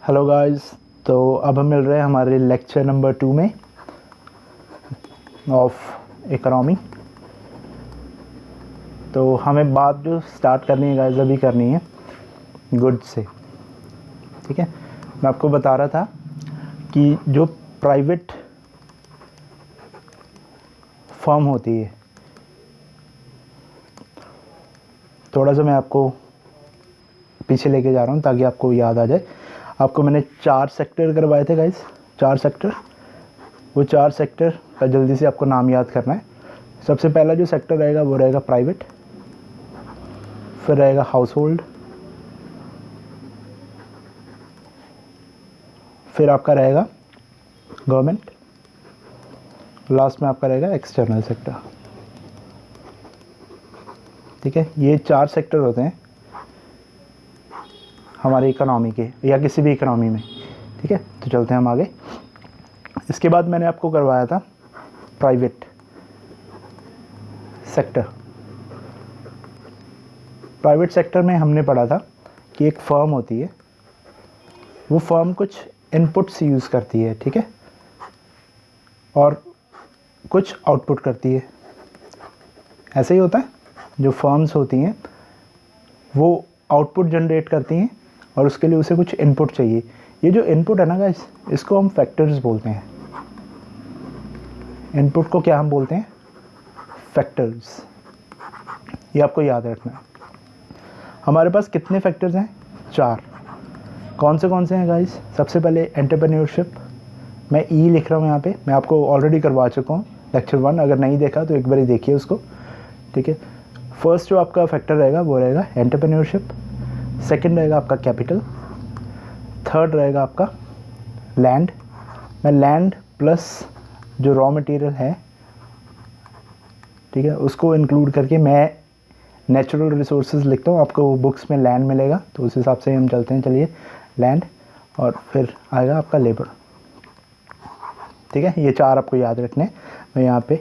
Hello guys. तो अब हम मिल रहे हैं हमारे लेक्चर नंबर 2 में ऑफ इकोनॉमी। तो हमें बात जो स्टार्ट करनी है गाइस अभी करनी है गुड्स से। ठीक है, मैं आपको बता रहा था कि जो प्राइवेट फर्म होती है, थोड़ा सा मैं आपको पीछे लेके जा रहा हूँ ताकि आपको याद आ जाए। आपको मैंने 4 सेक्टर करवाए थे गाइस, 4 सेक्टर। वो 4 सेक्टर का जल्दी से आपको नाम याद करना है। सबसे पहला जो सेक्टर रहेगा वो रहेगा प्राइवेट, फिर रहेगा हाउस होल्ड, फिर आपका रहेगा गवर्नमेंट, लास्ट में आपका रहेगा एक्सटर्नल सेक्टर। ठीक है, ये 4 सेक्टर होते हैं हमारी इकोनॉमी के या किसी भी इकोनॉमी में। ठीक है, तो चलते हैं हम आगे। इसके बाद मैंने आपको करवाया था प्राइवेट सेक्टर। प्राइवेट सेक्टर में हमने पढ़ा था कि एक फर्म होती है, वो फर्म कुछ इनपुट्स यूज़ करती है, ठीक है, और कुछ आउटपुट करती है। ऐसे ही होता है, जो फर्म्स होती हैं वो आउटपुट जनरेट करती हैं और उसके लिए उसे कुछ इनपुट चाहिए। ये जो इनपुट है ना गाइस, इसको हम फैक्टर्स बोलते हैं। इनपुट को क्या हम बोलते हैं? फैक्टर्स। ये आपको याद रखना है। हमारे पास कितने फैक्टर्स हैं? 4। कौन से हैं गाइस? सबसे पहले एंटरप्रेन्योरशिप। मैं ई लिख रहा हूँ यहाँ पे, मैं आपको ऑलरेडी करवा चुका हूँ लेक्चर 1। अगर नहीं देखा तो एक बार ही देखिए उसको। ठीक है, फर्स्ट जो आपका फैक्टर रहेगा वो रहेगा एंटरप्रेन्योरशिप, सेकंड रहेगा आपका कैपिटल, थर्ड रहेगा आपका लैंड। मैं लैंड प्लस जो रॉ मटेरियल है, ठीक है, उसको इंक्लूड करके मैं नेचुरल रिसोर्सेज लिखता हूँ। आपको बुक्स में लैंड मिलेगा तो उस हिसाब से हम चलते हैं। चलिए, लैंड और फिर आएगा आपका लेबर। ठीक है, ये 4 आपको याद रखने। मैं यहाँ पे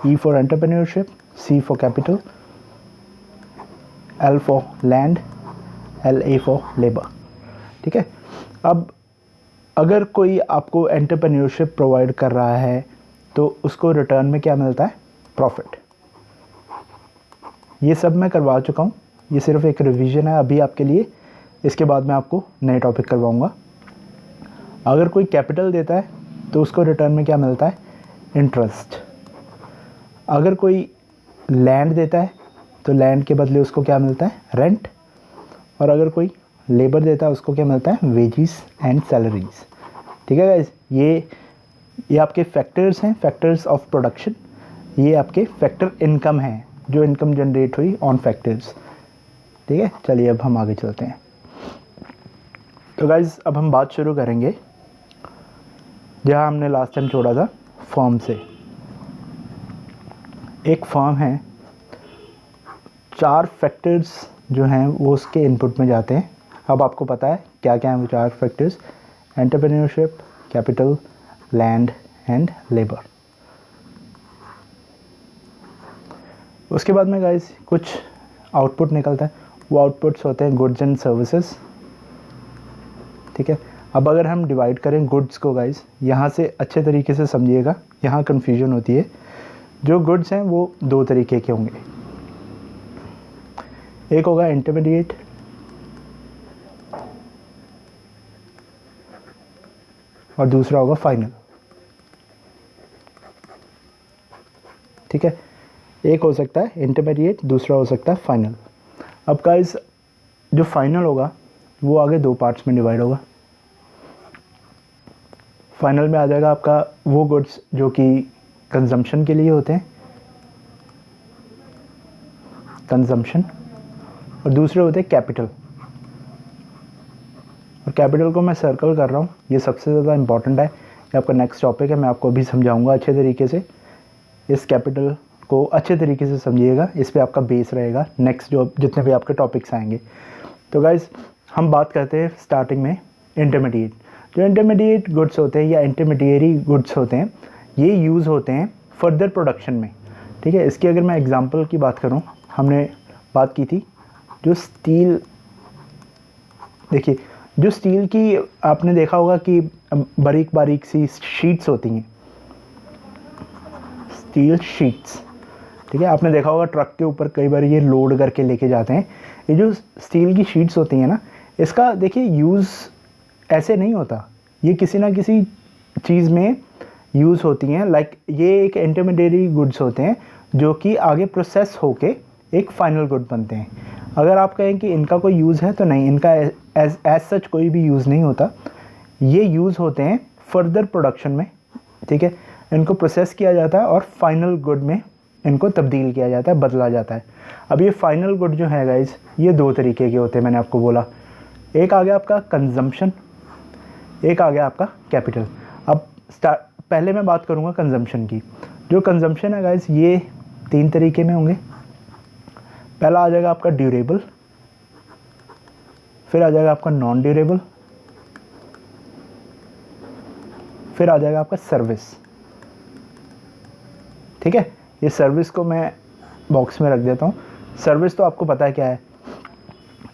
E for entrepreneurship, C for capital, L for land, LA for labour. ठीक है, अब अगर कोई आपको एंटरप्रेन्योरशिप प्रोवाइड कर रहा है तो उसको रिटर्न में क्या मिलता है? प्रॉफिट। ये सब मैं करवा चुका हूँ, ये सिर्फ एक रिवीजन है अभी आपके लिए। इसके बाद मैं आपको नए टॉपिक करवाऊँगा। अगर कोई कैपिटल देता है तो उसको रिटर्न में क्या मिलता है? इंटरेस्ट। अगर कोई लैंड देता है तो लैंड के बदले उसको क्या मिलता है? रेंट। और अगर कोई लेबर देता है उसको क्या मिलता है? Wages and salaries. ठीक है गाइस, ये आपके फैक्टर्स हैं, फैक्टर्स ऑफ प्रोडक्शन। ये आपके फैक्टर इनकम है, जो इनकम जनरेट हुई ऑन फैक्टर्स। ठीक है, चलिए अब हम आगे चलते हैं। तो गाइस अब हम बात शुरू करेंगे जहाँ हमने लास्ट टाइम छोड़ा था, फर्म से। एक फर्म है, 4 फैक्टर्स जो हैं वो उसके इनपुट में जाते हैं। अब आपको पता है क्या क्या हैं वो 4 factors? Entrepreneurship, capital, land and labour. उसके बाद में गाइस कुछ आउटपुट निकलता है। वो आउटपुट्स होते हैं गुड्स एंड सर्विसेज। ठीक है, अब अगर हम डिवाइड करें गुड्स को गाइस, यहाँ से अच्छे तरीके से समझिएगा, यहाँ कन्फ्यूजन होती है। जो गुड्स हैं वो 2 तरीके के होंगे। एक होगा इंटरमीडिएट और दूसरा होगा फाइनल। ठीक है, एक हो सकता है इंटरमीडिएट, दूसरा हो सकता है फाइनल। अब गाइस जो फाइनल होगा वो आगे 2 पार्ट्स में डिवाइड होगा। फाइनल में आ जाएगा आपका वो गुड्स जो कि कंजम्पशन के लिए होते हैं, कंजम्पशन, और दूसरे होते हैं कैपिटल। और कैपिटल को मैं सर्कल कर रहा हूँ, ये सबसे ज़्यादा इंपॉर्टेंट है। ये आपका नेक्स्ट टॉपिक है, मैं आपको अभी समझाऊंगा अच्छे तरीके से। इस कैपिटल को अच्छे तरीके से समझिएगा, इस पे आपका बेस रहेगा नेक्स्ट जो जितने भी आपके टॉपिक्स आएंगे। तो गाइज हम बात करते हैं स्टार्टिंग में इंटरमीडिएट। जो इंटरमीडिएट गुड्स होते हैं या इंटरमीडिएरी गुड्स होते हैं, ये यूज़ होते हैं फर्दर प्रोडक्शन में। ठीक है, इसकी अगर मैं एग्जांपल की बात करूं, हमने बात की थी जो स्टील, देखिए जो स्टील की आपने देखा होगा कि बारीक बारीक सी शीट्स होती हैं, स्टील शीट्स, ठीक है। आपने देखा होगा ट्रक के ऊपर कई बार ये लोड करके लेके जाते हैं। ये जो स्टील की शीट्स होती हैं ना, इसका देखिए यूज़ ऐसे नहीं होता, ये किसी ना किसी चीज़ में यूज़ होती हैं। लाइक ये एक इंटरमीडिएटरी गुड्स होते हैं जो कि आगे प्रोसेस होके एक फाइनल गुड बनते हैं। अगर आप कहें कि इनका कोई यूज़ है तो नहीं, इनका एज सच कोई भी यूज़ नहीं होता। ये यूज़ होते हैं फर्दर प्रोडक्शन में, ठीक है। इनको प्रोसेस किया जाता है और फाइनल गुड में इनको तब्दील किया जाता है, बदला जाता है। अब ये फाइनल गुड जो है गाइस, ये दो तरीके के होते हैं, मैंने आपको बोला। एक आ गया आपका कंजम्पशन, एक आ गया आपका कैपिटल। अब पहले मैं बात करूँगा कंजम्पशन की। जो कंजम्पशन है गाइस, ये 3 तरीके में होंगे। पहला आ जाएगा आपका ड्यूरेबल, फिर आ जाएगा आपका नॉन ड्यूरेबल, फिर आ जाएगा आपका सर्विस, ठीक है। ये सर्विस को मैं बॉक्स में रख देता हूँ। सर्विस तो आपको पता है क्या है,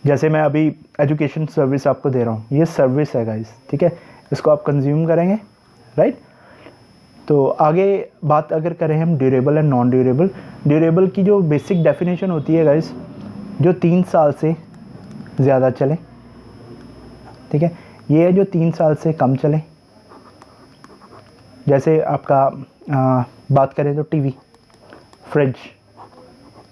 जैसे मैं अभी एजुकेशन सर्विस आपको दे रहा हूँ, ये सर्विस है गाइस, ठीक है। इसको आप कंज्यूम करेंगे, राइट। तो आगे बात अगर करें हम durable and non durable, durable की जो बेसिक डेफिनेशन होती है गाइस, जो 3 साल से ज़्यादा चले, ठीक है। ये है जो 3 साल से कम चले। जैसे आपका बात करें तो टीवी, फ्रिज,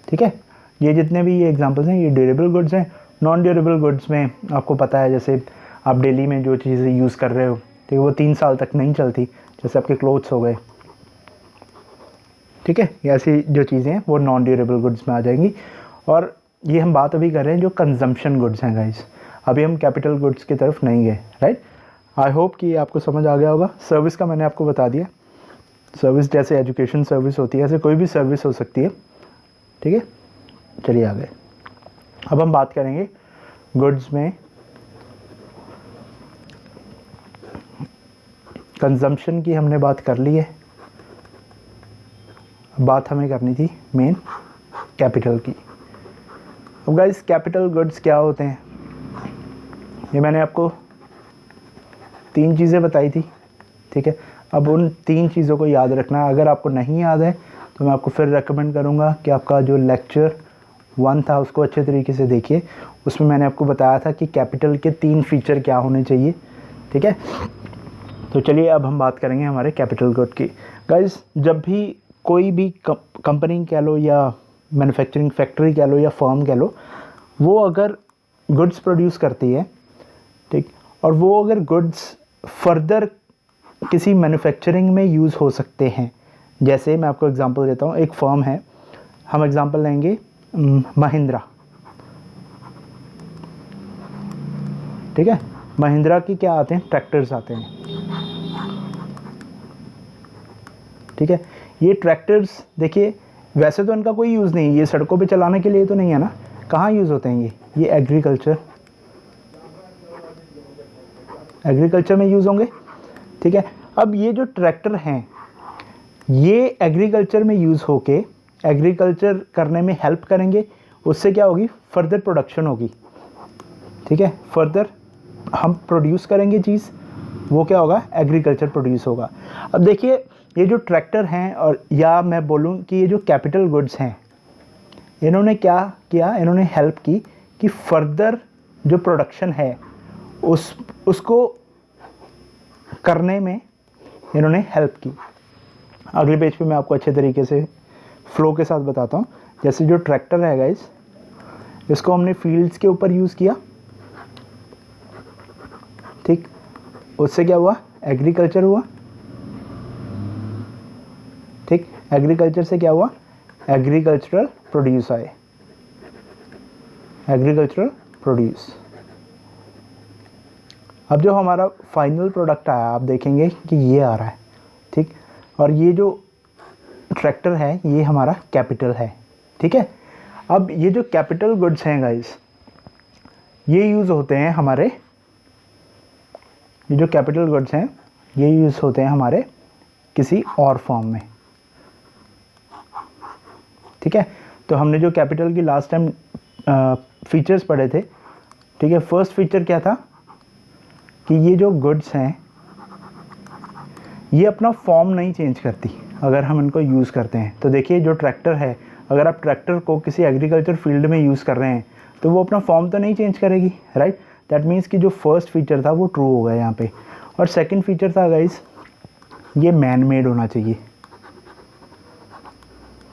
ठीक है। ये जितने भी ये एग्जांपल्स हैं, ये ड्यूरेबल गुड्स हैं। नॉन ड्यूरेबल गुड्स में आपको पता है, जैसे आप डेली में जो चीज़ें यूज़ कर रहे हो, ठीक है, वो 3 साल तक नहीं चलती। जैसे आपके क्लोथ्स हो गए, ठीक है। ये ऐसी जो चीज़ें हैं वो नॉन ड्यूरेबल गुड्स में आ जाएंगी। और ये हम बात अभी कर रहे हैं जो कंजम्पशन गुड्स हैं गाइस, अभी हम कैपिटल गुड्स की तरफ नहीं गए, राइट। आई होप कि आपको समझ आ गया होगा। सर्विस का मैंने आपको बता दिया। सर्विस जैसे एजुकेशन सर्विस होती है, ऐसे कोई भी सर्विस हो सकती है, ठीक है। चलिए आगे, अब हम बात करेंगे गुड्स में कंजम्पशन की। हमने बात कर ली है, बात हमें करनी थी मेन कैपिटल की। अब गाइस कैपिटल गुड्स क्या होते हैं, ये मैंने आपको 3 चीज़ें बताई थी, ठीक है। अब उन 3 चीज़ों को याद रखना है। अगर आपको नहीं याद है तो मैं आपको फिर रेकमेंड करूँगा कि आपका जो लेक्चर 1 था उसको अच्छे तरीके से देखिए। उसमें मैंने आपको बताया था कि कैपिटल के 3 फीचर क्या होने चाहिए, ठीक है। तो चलिए अब हम बात करेंगे हमारे कैपिटल गुड की। गाइस जब भी कोई भी कंपनी कह लो या मैन्युफैक्चरिंग फैक्ट्री कह लो या फर्म कह लो, वो अगर गुड्स प्रोड्यूस करती है, ठीक, और वो अगर गुड्स फर्दर किसी मैन्युफैक्चरिंग में यूज़ हो सकते हैं। जैसे मैं आपको एग्जांपल देता हूँ, एक फर्म है, हम एग्जांपल लेंगे महिंद्रा, ठीक है। महिंद्रा की क्या आते हैं, ट्रैक्टर्स आते हैं, ठीक है। ये ट्रैक्टर्स देखिए, वैसे तो इनका कोई यूज़ नहीं, ये सड़कों पे चलाने के लिए तो नहीं है ना। कहाँ यूज़ होते हैं ये एग्रीकल्चर में यूज़ होंगे, ठीक है। अब ये जो ट्रैक्टर हैं, ये एग्रीकल्चर में यूज़ होके एग्रीकल्चर करने में हेल्प करेंगे। उससे क्या होगी, फर्दर प्रोडक्शन होगी, ठीक है। फर्दर हम प्रोड्यूस करेंगे चीज़, वो क्या होगा, एग्रीकल्चर प्रोड्यूस होगा। अब देखिए ये जो ट्रैक्टर हैं, और या मैं बोलूँ कि ये जो कैपिटल गुड्स हैं, इन्होंने क्या किया, इन्होंने हेल्प की कि फर्दर जो प्रोडक्शन है उसको करने में इन्होंने हेल्प की। अगले पेज पे मैं आपको अच्छे तरीके से फ्लो के साथ बताता हूँ। जैसे जो ट्रैक्टर है गाइस, इसको हमने फील्ड्स के ऊपर यूज़ किया, ठीक। उससे क्या हुआ, एग्रीकल्चर हुआ, ठीक। एग्रीकल्चर से क्या हुआ, एग्रीकल्चरल प्रोड्यूस आए, एग्रीकल्चरल प्रोड्यूस। अब जो हमारा फाइनल प्रोडक्ट आया, आप देखेंगे कि ये आ रहा है, ठीक। और ये जो ट्रैक्टर है ये हमारा कैपिटल है, ठीक है। अब ये जो कैपिटल गुड्स हैं गाइस, ये यूज़ होते हैं हमारे, ये जो कैपिटल गुड्स हैं ये यूज़ होते हैं हमारे किसी और फॉर्म में, ठीक है। तो हमने जो कैपिटल की लास्ट टाइम फीचर्स पढ़े थे, ठीक है। फर्स्ट फीचर क्या था, कि ये जो गुड्स हैं ये अपना फॉर्म नहीं चेंज करती अगर हम इनको यूज़ करते हैं। तो देखिए जो ट्रैक्टर है, अगर आप ट्रैक्टर को किसी एग्रीकल्चर फील्ड में यूज़ कर रहे हैं तो वो अपना फॉर्म तो नहीं चेंज करेगी, राइट। दैट मीन्स कि जो फर्स्ट फीचर था वो ट्रू हो गया यहाँ पे। और सेकंड फीचर था गाइस, ये मैन मेड होना चाहिए,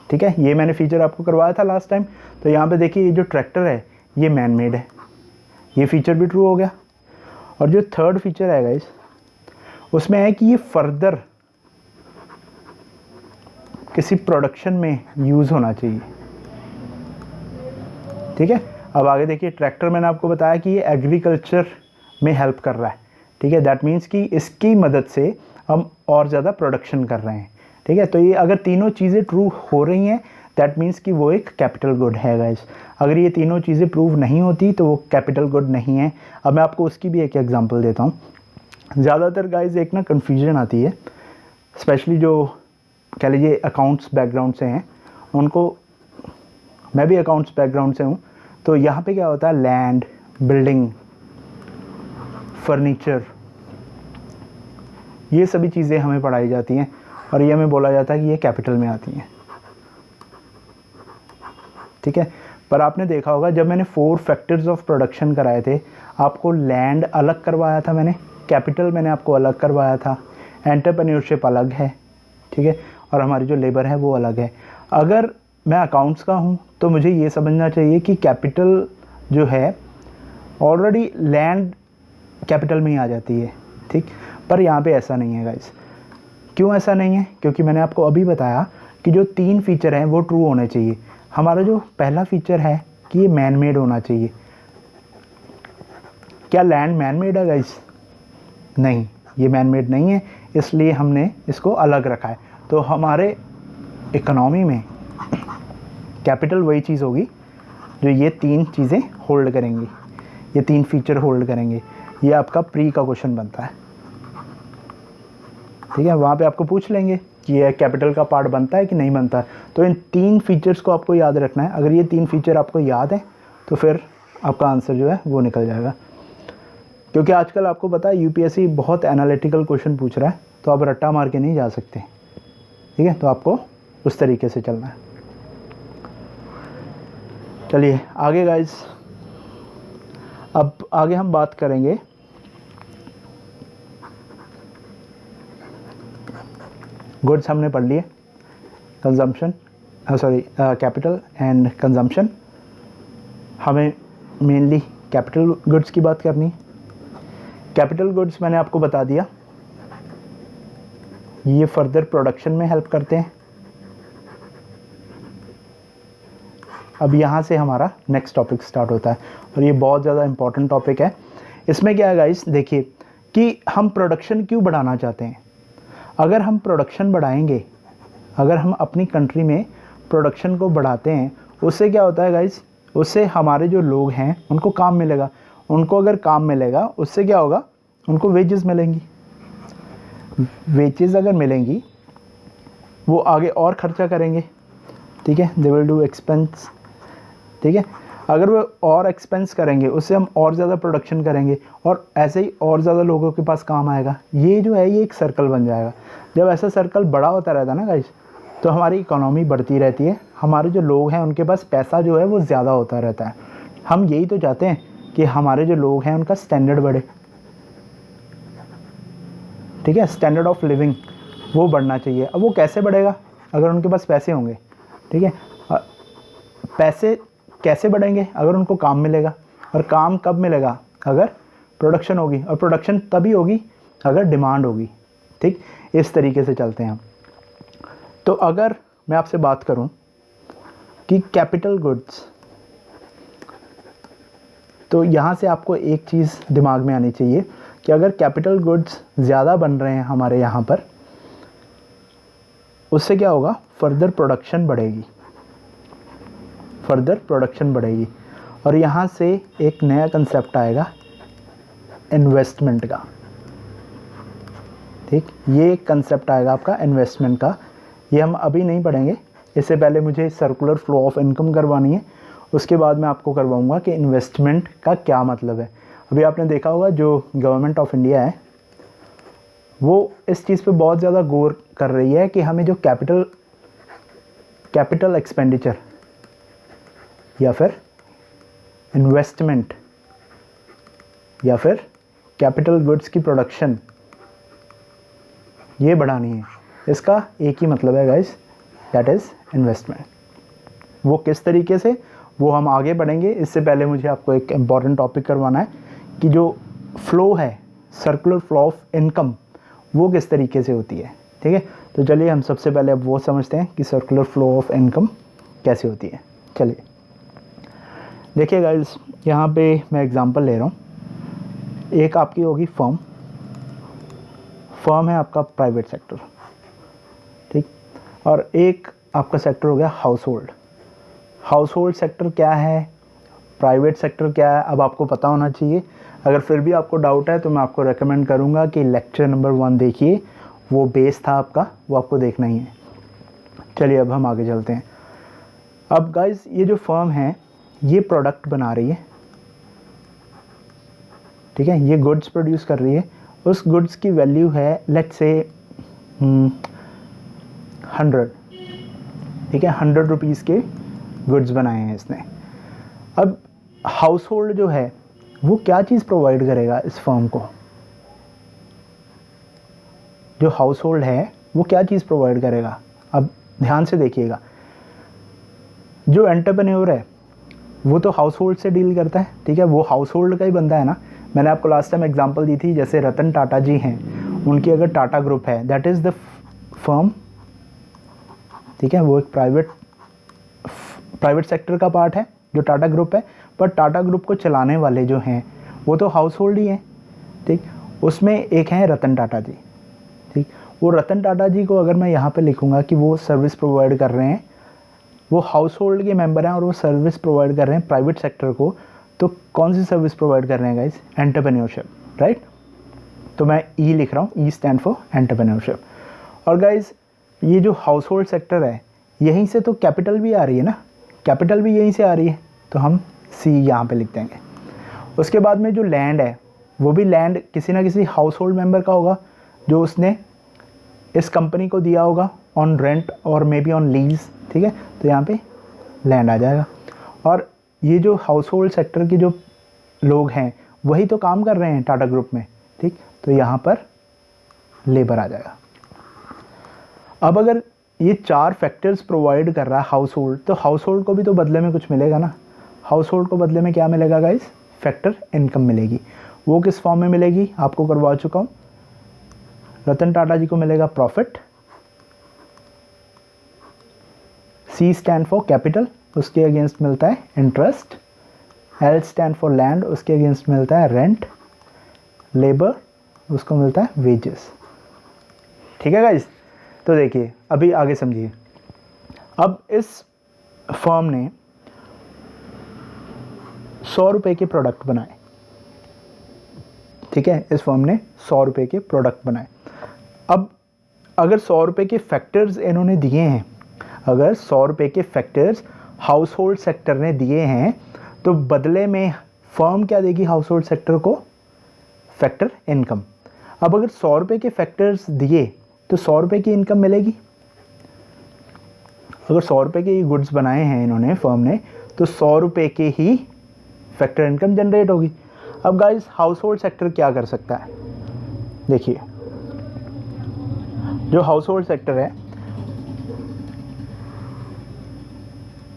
ठीक है। ये मैंने फीचर आपको करवाया था लास्ट टाइम। तो यहाँ पे देखिए ये जो ट्रैक्टर है ये मैन मेड है, ये फीचर भी ट्रू हो गया। और जो थर्ड फीचर है गाइस, उसमें है कि ये फर्दर किसी प्रोडक्शन में यूज़ होना चाहिए, ठीक है। अब आगे देखिए, ट्रैक्टर मैंने आपको बताया कि ये एग्रीकल्चर में हेल्प कर रहा है, ठीक है। दैट मीन्स कि इसकी मदद से हम और ज़्यादा प्रोडक्शन कर रहे हैं, ठीक है। तो ये अगर तीनों चीज़ें ट्रू हो रही हैं दैट मीन्स कि वो एक कैपिटल गुड है गाइस। अगर ये तीनों चीज़ें प्रूव नहीं होती तो वो कैपिटल गुड नहीं है। अब मैं आपको उसकी भी एक एग्जांपल देता हूँ। ज़्यादातर गाइस एक ना कन्फ्यूजन आती है, स्पेशली जो कह लीजिए अकाउंट्स बैकग्राउंड से हैं उनको, मैं भी अकाउंट्स बैकग्राउंड से हूँ। तो यहाँ पे क्या होता है, लैंड, बिल्डिंग, फर्नीचर, ये सभी चीज़ें हमें पढ़ाई जाती हैं और ये हमें बोला जाता है कि ये कैपिटल में आती हैं, ठीक है। पर आपने देखा होगा जब मैंने 4 फैक्टर्स ऑफ प्रोडक्शन कराए थे, आपको लैंड अलग करवाया था मैंने, कैपिटल मैंने आपको अलग करवाया था, एंटरप्रेन्योरशिप अलग है, ठीक है, और हमारी जो लेबर है वो अलग है। अगर मैं अकाउंट्स का हूँ तो मुझे ये समझना चाहिए कि कैपिटल जो है ऑलरेडी लैंड कैपिटल में ही आ जाती है, ठीक। पर यहाँ पे ऐसा नहीं है गाइस। क्यों ऐसा नहीं है? क्योंकि मैंने आपको अभी बताया कि जो 3 फीचर हैं वो ट्रू होने चाहिए। हमारा जो पहला फीचर है कि ये मैन मेड होना चाहिए। क्या लैंड मैन मेड है गाइस? नहीं, ये मैन मेड नहीं है, इसलिए हमने इसको अलग रखा है। तो हमारे इकोनॉमी में कैपिटल वही चीज़ होगी जो ये 3 चीज़ें होल्ड करेंगी, ये 3 फीचर होल्ड करेंगे। ये आपका प्री का क्वेश्चन बनता है, ठीक है। वहाँ पे आपको पूछ लेंगे कि ये कैपिटल का पार्ट बनता है कि नहीं बनता है। तो इन 3 फीचर्स को आपको याद रखना है। अगर ये 3 फीचर आपको याद है तो फिर आपका आंसर जो है वो निकल जाएगा। क्योंकि आजकल आपको पता है यूपीएससी बहुत एनालिटिकल क्वेश्चन पूछ रहा है, तो आप रट्टा मार के नहीं जा सकते, ठीक है। तो आपको उस तरीके से चलना है। चलिए आगे गाइस, अब आगे हम बात करेंगे गुड्स हमने पढ़ लिए, कंजम्पशन, कैपिटल एंड कंजम्पशन। हमें मेनली कैपिटल गुड्स की बात करनी है। कैपिटल गुड्स मैंने आपको बता दिया, ये फर्दर प्रोडक्शन में हेल्प करते हैं। अब यहाँ से हमारा नेक्स्ट टॉपिक स्टार्ट होता है और ये बहुत ज़्यादा इम्पॉर्टेंट टॉपिक है। इसमें क्या है गाइस, देखिए कि हम प्रोडक्शन क्यों बढ़ाना चाहते हैं। अगर हम प्रोडक्शन बढ़ाएंगे, अगर हम अपनी कंट्री में प्रोडक्शन को बढ़ाते हैं, उससे क्या होता है गाइस, उससे हमारे जो लोग हैं उनको काम मिलेगा। उनको अगर काम मिलेगा उससे क्या होगा, उनको वेजेस मिलेंगी। वेजेस अगर मिलेंगी वो आगे और खर्चा करेंगे, ठीक है। दे विल डू एक्सपेंस, ठीक है। अगर वो और एक्सपेंस करेंगे उससे हम और ज़्यादा प्रोडक्शन करेंगे और ऐसे ही और ज़्यादा लोगों के पास काम आएगा। ये जो है ये एक सर्कल बन जाएगा। जब ऐसा सर्कल बड़ा होता रहता है ना गाइस, तो हमारी इकोनॉमी बढ़ती रहती है, हमारे जो लोग हैं उनके पास पैसा जो है वो ज़्यादा होता रहता है। हम यही तो चाहते हैं कि हमारे जो लोग हैं उनका स्टैंडर्ड बढ़े, ठीक है। स्टैंडर्ड ऑफ लिविंग वो बढ़ना चाहिए। अब वो कैसे बढ़ेगा, अगर उनके पास पैसे होंगे, ठीक है। पैसे कैसे बढ़ेंगे, अगर उनको काम मिलेगा, और काम कब मिलेगा, अगर प्रोडक्शन होगी, और प्रोडक्शन तभी होगी अगर डिमांड होगी, ठीक। इस तरीके से चलते हैं हम। तो अगर मैं आपसे बात करूं कि कैपिटल गुड्स, तो यहाँ से आपको एक चीज़ दिमाग में आनी चाहिए कि अगर कैपिटल गुड्स ज़्यादा बन रहे हैं हमारे यहाँ पर, उससे क्या होगा, फर्दर प्रोडक्शन बढ़ेगी, फर्दर प्रोडक्शन बढ़ेगी। और यहाँ से एक नया कंसेप्ट आएगा इन्वेस्टमेंट का, ठीक। ये एक कंसेप्ट आएगा आपका इन्वेस्टमेंट का। ये हम अभी नहीं पढ़ेंगे, इससे पहले मुझे सर्कुलर फ्लो ऑफ इनकम करवानी है, उसके बाद मैं आपको करवाऊँगा कि इन्वेस्टमेंट का क्या मतलब है। अभी आपने देखा होगा जो गवर्नमेंट ऑफ इंडिया है वो इस चीज़ पे बहुत ज़्यादा गौर कर रही है कि हमें जो कैपिटल एक्सपेंडिचर या फिर इन्वेस्टमेंट या फिर कैपिटल गुड्स की प्रोडक्शन ये बढ़ानी है। इसका एक ही मतलब है गाइस, दैट इज़ इन्वेस्टमेंट। वो किस तरीके से, वो हम आगे बढ़ेंगे। इससे पहले मुझे आपको एक इम्पॉर्टेंट टॉपिक करवाना है कि जो फ्लो है, सर्कुलर फ्लो ऑफ इनकम, वो किस तरीके से होती है। ठीक है, तो चलिए हम सबसे पहले अब वो समझते हैं कि सर्कुलर फ्लो ऑफ इनकम कैसे होती है। चलिए देखिए गाइस, यहाँ पे मैं एग्जांपल ले रहा हूँ। एक आपकी होगी फर्म है आपका प्राइवेट सेक्टर, ठीक, और एक आपका सेक्टर हो गया हाउस होल्ड सेक्टर क्या है, प्राइवेट सेक्टर क्या है, अब आपको पता होना चाहिए। अगर फिर भी आपको डाउट है तो मैं आपको रेकमेंड करूँगा कि लेक्चर नंबर 1 देखिए, वो बेस था आपका, वो आपको देखना ही है। चलिए अब हम आगे चलते हैं। अब गाइस ये जो फर्म है ये प्रोडक्ट बना रही है, ठीक है, ये गुड्स प्रोड्यूस कर रही है। उस गुड्स की वैल्यू है लेट्स से 100, ठीक है, 100 रुपीज़ के गुड्स बनाए हैं इसने। अब हाउस होल्ड जो है वो क्या चीज़ प्रोवाइड करेगा इस फर्म को, जो हाउस होल्ड है वो क्या चीज़ प्रोवाइड करेगा। अब ध्यान से देखिएगा, जो एंटरप्रेन्योर है वो तो हाउस होल्ड से डील करता है, ठीक है, वो हाउस होल्ड का ही बंदा है ना। मैंने आपको लास्ट टाइम एग्जांपल दी थी, जैसे रतन टाटा जी हैं, उनकी अगर टाटा ग्रुप है, दैट इज़ द फर्म, ठीक है, वो एक प्राइवेट सेक्टर का पार्ट है जो टाटा ग्रुप है, पर टाटा ग्रुप को चलाने वाले जो हैं वो तो हाउस होल्ड ही हैं, ठीक। उसमें एक हैं रतन टाटा जी, ठीक, वो रतन टाटा जी को अगर मैं यहाँ पे लिखूँगा कि वो सर्विस प्रोवाइड कर रहे हैं, वो हाउस होल्ड के मेंबर हैं और वो सर्विस प्रोवाइड कर रहे हैं प्राइवेट सेक्टर को, तो कौन सी सर्विस प्रोवाइड कर रहे हैं गाइस, एंटरप्रेन्योरशिप, राइट। तो मैं ई लिख रहा हूँ, ई स्टैंड फॉर एंटरप्रेन्योरशिप। और गाइस ये जो हाउस होल्ड सेक्टर है यहीं से तो कैपिटल भी आ रही है ना, कैपिटल भी यहीं से आ रही है, तो हम सी यहाँ पे लिख देंगे। उसके बाद में जो लैंड है वो भी लैंड किसी ना किसी हाउस होल्ड मेंबर का होगा, जो उसने इस कंपनी को दिया होगा ऑन रेंट और मे बी ऑन लीज, ठीक है, तो यहाँ पे लैंड आ जाएगा। और ये जो हाउस होल्ड सेक्टर के जो लोग हैं वही तो काम कर रहे हैं टाटा ग्रुप में, ठीक, तो यहाँ पर लेबर आ जाएगा। अब अगर ये 4 फैक्टर्स प्रोवाइड कर रहा है हाउस होल्ड, तो हाउस होल्ड को भी तो बदले में कुछ मिलेगा ना। हाउस होल्ड को बदले में क्या मिलेगा गाइस, फैक्टर इनकम मिलेगी। वो किस फॉर्म में मिलेगी, आपको करवा चुका हूँ। रतन टाटा जी को मिलेगा profit, C stand for capital, उसके अगेंस्ट मिलता है interest, L stand for land, उसके अगेंस्ट मिलता है रेंट, लेबर उसको मिलता है वेजेस, ठीक है गाइस। तो देखिए अभी आगे समझिए। अब इस फर्म ने 100 रुपये के प्रोडक्ट बनाए, ठीक है, इस फर्म ने 100 रुपये के प्रोडक्ट बनाए। अब अगर 100 रुपये के फैक्टर्स इन्होंने दिए हैं, अगर 100 रुपये के फैक्टर्स हाउस होल्ड सेक्टर ने दिए हैं, तो बदले में फर्म क्या देगी हाउस होल्ड सेक्टर को, फैक्टर इनकम। अब अगर 100 रुपये के फैक्टर्स दिए तो 100 रुपये की इनकम मिलेगी। अगर 100 रुपये के गुड्स बनाए हैं इन्होंने फर्म ने, तो 100 रुपये के ही फैक्टर इनकम जनरेट होगी। अब गाइस हाउस होल्ड सेक्टर क्या कर सकता है, देखिए जो हाउस होल्ड सेक्टर है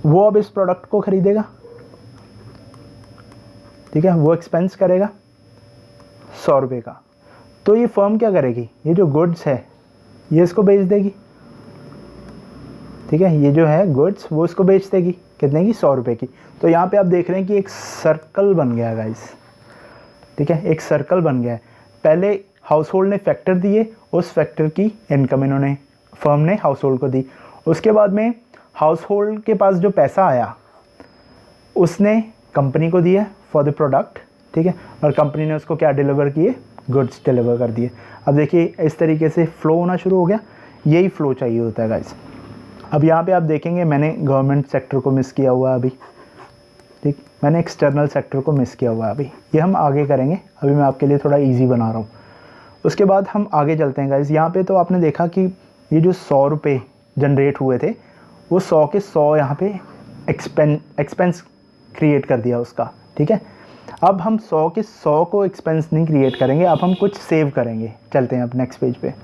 वो अब इस प्रोडक्ट को खरीदेगा, ठीक है, वो एक्सपेंस करेगा 100 रुपये का, तो ये फर्म क्या करेगी, ये जो गुड्स है ये इसको बेच देगी, ठीक है, ये जो है गुड्स वो इसको बेच देगी, कितने की, 100 रुपये की। तो यहाँ पे आप देख रहे हैं कि एक सर्कल बन गया गाइस, ठीक है, एक सर्कल बन गया है। पहले हाउस होल्ड ने फैक्टर दिए, उस फैक्टर की इनकम इन्होंने फर्म ने हाउस होल्ड को दी। उसके बाद में हाउस होल्ड के पास जो पैसा आया उसने कंपनी को दिया फॉर द प्रोडक्ट, ठीक है, और कंपनी ने उसको क्या डिलीवर किए, गुड्स डिलीवर कर दिए। अब देखिए इस तरीके से फ्लो होना शुरू हो गया, यही फ्लो चाहिए होता है गाइस। अब यहाँ पे आप देखेंगे मैंने गवर्नमेंट सेक्टर को मिस किया हुआ है अभी, ठीक, मैंने एक्सटर्नल सेक्टर को मिस किया हुआ है अभी, ये हम आगे करेंगे, अभी मैं आपके लिए थोड़ा ईजी बना रहा हूँ। उसके बाद हम आगे चलते हैं गाइज। यहाँ पे तो आपने देखा कि ये जो 100 रुपये जनरेट हुए थे वो 100 के 100 यहाँ पे एक्सपेंस क्रिएट कर दिया उसका, ठीक है। अब हम 100 के 100 को एक्सपेंस नहीं क्रिएट करेंगे, अब हम कुछ सेव करेंगे। चलते हैं अब नेक्स्ट पेज पे।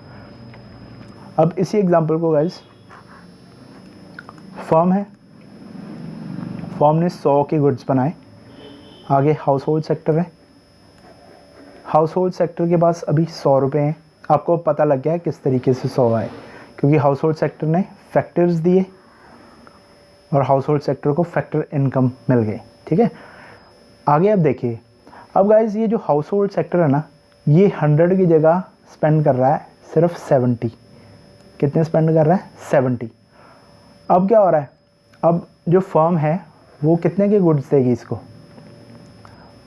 अब इसी एग्जांपल को गाइज, फर्म है, फर्म ने 100 के गुड्स बनाए। आगे हाउस होल्ड सेक्टर है, हाउस होल्ड सेक्टर के पास अभी 100 रुपये हैं। आपको पता लग गया है किस तरीके से 100 आए, क्योंकि हाउस होल्ड सेक्टर ने फैक्टर्स दिए और हाउस होल्ड सेक्टर को फैक्टर इनकम मिल गई, ठीक है। आगे अब देखिए, अब गाइज ये जो हाउस होल्ड सेक्टर है ना, ये 100 की जगह स्पेंड कर रहा है सिर्फ 70। कितने स्पेंड कर रहा है? 70। अब क्या हो रहा है, अब जो फर्म है वो कितने के गुड्स देगी इसको?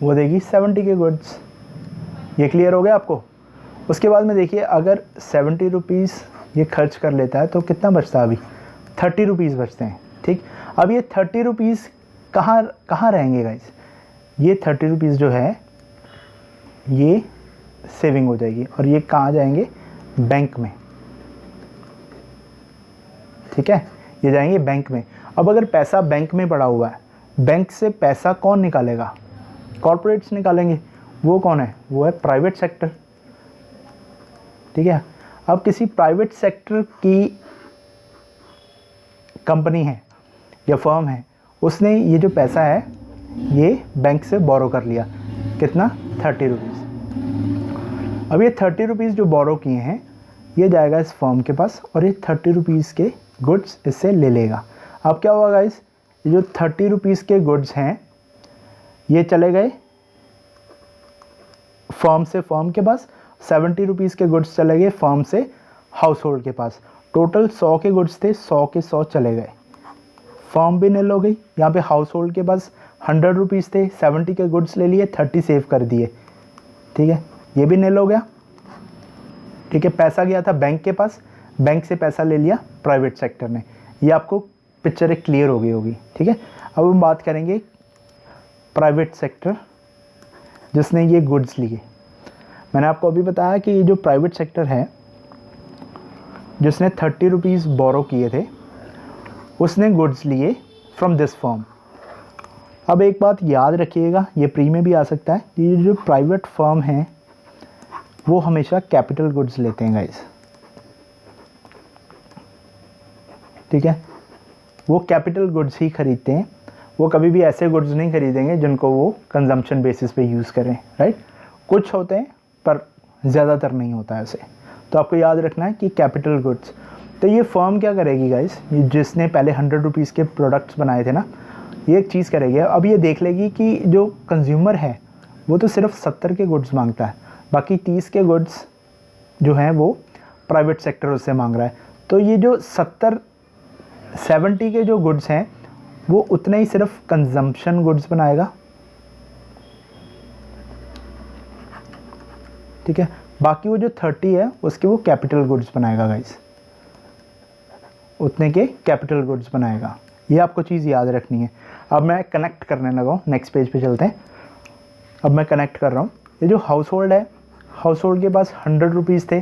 वो देगी 70 के गुड्स। ये क्लियर हो गया आपको? उसके बाद में देखिए, अगर 70 रुपीज़ ये खर्च कर लेता है तो कितना बचता है? अभी 30 रुपीज़ बचते हैं, ठीक। अब ये 30 रुपीज़ कहाँ रहेंगे गाइज? ये 30 रुपीज़ जो है ये सेविंग हो जाएगी और ये कहाँ जाएंगे? बैंक में, ठीक है, ये जाएंगे बैंक में। अब अगर पैसा बैंक में पड़ा हुआ है, बैंक से पैसा कौन निकालेगा? कॉर्पोरेट्स निकालेंगे। वो कौन है? वो है प्राइवेट सेक्टर, ठीक है। अब किसी प्राइवेट सेक्टर की कंपनी है या फर्म है, उसने ये जो पैसा है ये बैंक से बोरो कर लिया। कितना? 30 रुपीज़। अब ये 30 रुपीज़ जो बोरो किए हैं ये जाएगा इस फर्म के पास और ये 30 रुपीज़ के गुड्स इससे ले लेगा। अब क्या हुआ गाइस, ये जो 30 रुपीज़ के गुड्स हैं ये चले गए फर्म से फर्म के पास, 70 रुपीज़ के गुड्स चले गए फर्म से हाउस होल्ड के पास। टोटल 100 के गुड्स थे, 100 के 100 चले गए, फर्म भी निल हो गई। यहाँ पे हाउस होल्ड के पास 100 रुपीज़ थे, 70 के गुड्स ले लिए, 30 सेव कर दिए, ठीक है, ये भी निल हो गया, ठीक है। पैसा गया था बैंक के पास, बैंक से पैसा ले लिया प्राइवेट सेक्टर ने। ये आपको पिक्चर एक क्लियर हो गई होगी, ठीक है। अब हम बात करेंगे प्राइवेट सेक्टर जिसने ये गुड्स लिए। मैंने आपको अभी बताया कि ये जो प्राइवेट सेक्टर है जिसने 30 रुपीज़ बोरो किए थे, उसने गुड्स लिए फ्रॉम दिस फर्म। अब एक बात याद रखिएगा, ये प्री में भी आ सकता है, ये जो प्राइवेट फर्म है वो हमेशा कैपिटल गुड्स लेते हैं गाइस, ठीक है। वो कैपिटल गुड्स ही खरीदते हैं, वो कभी भी ऐसे गुड्स नहीं खरीदेंगे जिनको वो कंजम्पशन बेसिस पे यूज़ करें, राइट। कुछ होते हैं पर ज़्यादातर नहीं होता है ऐसे, तो आपको याद रखना है कि कैपिटल गुड्स। तो ये फर्म क्या करेगी गाइस, ये जिसने पहले 100 रुपीज़ के प्रोडक्ट्स बनाए थे ना, ये एक चीज़ करेगी, अब ये देख लेगी कि जो कंज्यूमर है वो तो सिर्फ 70 के गुड्स मांगता है, बाकी 30 के गुड्स जो हैं वो प्राइवेट सेक्टर उससे मांग रहा है। तो ये जो 70 के जो गुड्स हैं वो उतने ही सिर्फ कंजम्पशन गुड्स बनाएगा, ठीक है। बाकी वो जो 30 है उसके वो कैपिटल गुड्स बनाएगा गाइस, उतने के कैपिटल गुड्स बनाएगा। ये आपको चीज़ याद रखनी है। अब मैं कनेक्ट करने लगा हूँ, नेक्स्ट पेज पे चलते हैं। अब मैं कनेक्ट कर रहा हूँ, ये जो हाउस होल्ड है, हाउस होल्ड के पास 100 रुपीज़ थे,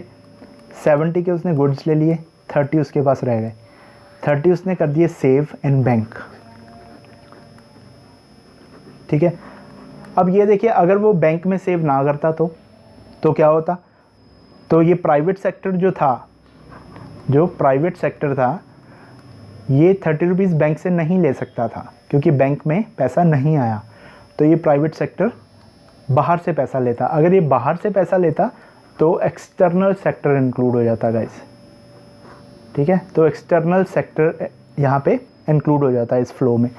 70 के उसने गुड्स ले लिए, 30 उसके पास रह गए, 30 उसने कर दिए सेव इन बैंक, ठीक है। अब ये देखिए, अगर वो बैंक में सेव ना करता तो क्या होता? तो ये प्राइवेट सेक्टर जो प्राइवेट सेक्टर था ये 30 रुपीज़ बैंक से नहीं ले सकता था, क्योंकि बैंक में पैसा नहीं आया। तो ये प्राइवेट सेक्टर बाहर से पैसा लेता। अगर ये बाहर से पैसा लेता तो एक्सटर्नल सेक्टर इंक्लूड हो जाता गाइस, ठीक है। तो एक्सटर्नल सेक्टर यहाँ पे इंक्लूड हो जाता है इस फ्लो में।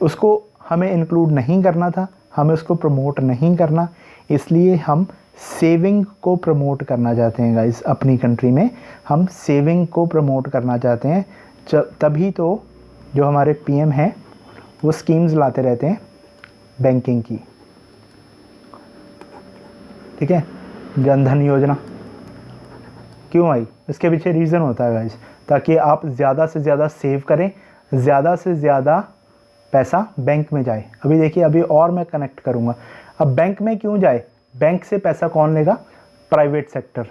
उसको हमें इंक्लूड नहीं करना था, हमें उसको प्रमोट नहीं करना, इसलिए हम सेविंग को प्रमोट करना चाहते हैं गाइस। अपनी कंट्री में हम सेविंग को प्रमोट करना चाहते हैं, तभी तो जो हमारे पीएम हैं वो स्कीम्स लाते रहते हैं बैंकिंग की, ठीक है। जनधन योजना क्यों आई? इसके पीछे रीज़न होता है गाइस, ताकि आप ज़्यादा से ज़्यादा सेव करें, ज़्यादा से ज़्यादा पैसा बैंक में जाए। अभी देखिए, अभी और मैं कनेक्ट करूँगा। अब बैंक में क्यों जाए? बैंक से पैसा कौन लेगा? Private sector.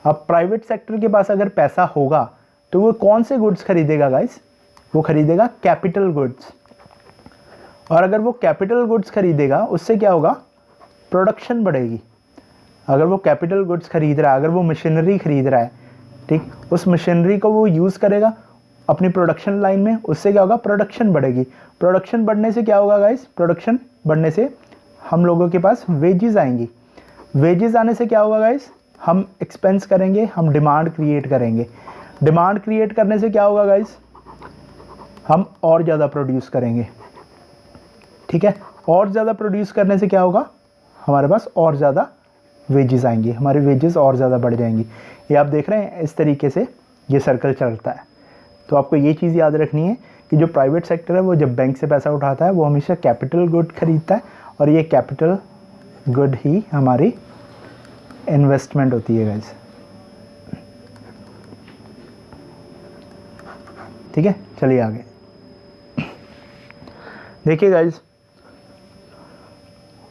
अब प्राइवेट सेक्टर के पास अगर पैसा होगा तो वो कौन से गुड्स खरीदेगा गाइस? वो खरीदेगा कैपिटल गुड्स। और अगर वो कैपिटल गुड्स खरीदेगा, उससे क्या होगा? प्रोडक्शन बढ़ेगी। अगर वो कैपिटल गुड्स खरीद रहा है, अगर वो मशीनरी खरीद रहा है, ठीक, उस मशीनरी को वो यूज़ करेगा अपनी प्रोडक्शन लाइन में, उससे क्या होगा? प्रोडक्शन बढ़ेगी। प्रोडक्शन बढ़ने से क्या होगा गाइस? प्रोडक्शन बढ़ने से हम लोगों के पास वेजेस आएंगी। वेजेस आने से क्या होगा गाइस? हम एक्सपेंस करेंगे, हम डिमांड क्रिएट करेंगे। डिमांड क्रिएट करने से क्या होगा गाइस? हम और ज़्यादा प्रोड्यूस करेंगे, ठीक है। और ज़्यादा प्रोड्यूस करने से क्या होगा? हमारे पास और ज़्यादा वेजेस आएंगी, हमारी वेजेस और ज़्यादा बढ़ जाएंगी। ये आप देख रहे हैं, इस तरीके से ये सर्कल चलता है। तो आपको ये चीज़ याद रखनी है कि जो प्राइवेट सेक्टर है वो जब बैंक से पैसा उठाता है वो हमेशा कैपिटल गुड खरीदता है, और ये कैपिटल गुड ही हमारी इन्वेस्टमेंट होती है गाइस, ठीक है। चलिए आगे देखिए गाइस,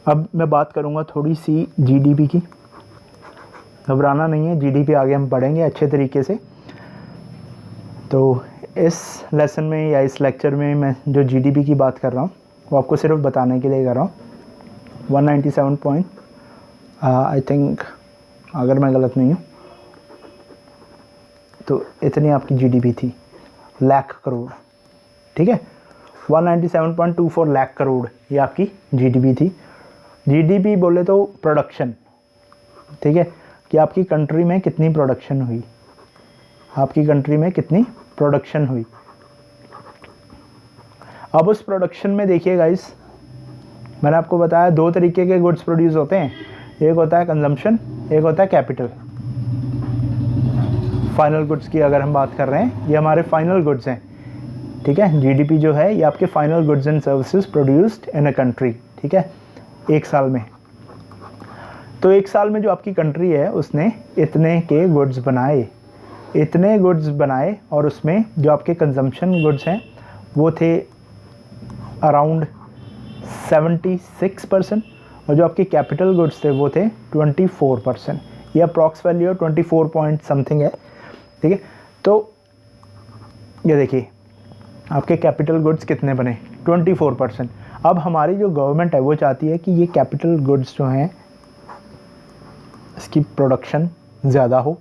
अब मैं बात करूँगा थोड़ी सी जीडीपी की। घबराना नहीं है, जीडीपी आगे हम पढ़ेंगे अच्छे तरीके से। तो इस लेसन में या इस लेक्चर में मैं जो जीडीपी की बात कर रहा हूँ वो आपको सिर्फ बताने के लिए कर रहा हूँ। 197 पॉइंट आई थिंक, अगर मैं गलत नहीं हूँ तो इतनी आपकी जीडीपी थी, लाख करोड़, ठीक है। 197.24 लाख करोड़ ये आपकी जीडीपी थी। जीडीपी बोले तो प्रोडक्शन, ठीक है, कि आपकी कंट्री में कितनी प्रोडक्शन हुई, आपकी कंट्री में कितनी प्रोडक्शन हुई। अब उस प्रोडक्शन में देखिए गाइस, मैंने आपको बताया दो तरीके के गुड्स प्रोड्यूस होते हैं, एक होता है कंजम्पशन, एक होता है कैपिटल। फाइनल गुड्स की अगर हम बात कर रहे हैं, ये हमारे फाइनल गुड्स हैं, ठीक है। जीडीपी जो है ये आपके final goods and services produced in a country, ठीक है, एक साल में। तो एक साल में जो आपकी कंट्री है उसने इतने के गुड्स बनाए, इतने गुड्स बनाए, और उसमें जो आपके कंजम्पशन गुड्स हैं वो थे अराउंड 76%, और जो आपके कैपिटल गुड्स थे वो थे 24%। ये अप्रॉक्स वैल्यू 24 पॉइंट समथिंग है, ठीक है। तो ये देखिए आपके कैपिटल गुड्स कितने बने? 24%। अब हमारी जो गवर्नमेंट है वो चाहती है कि ये कैपिटल गुड्स जो हैं इसकी प्रोडक्शन ज़्यादा हो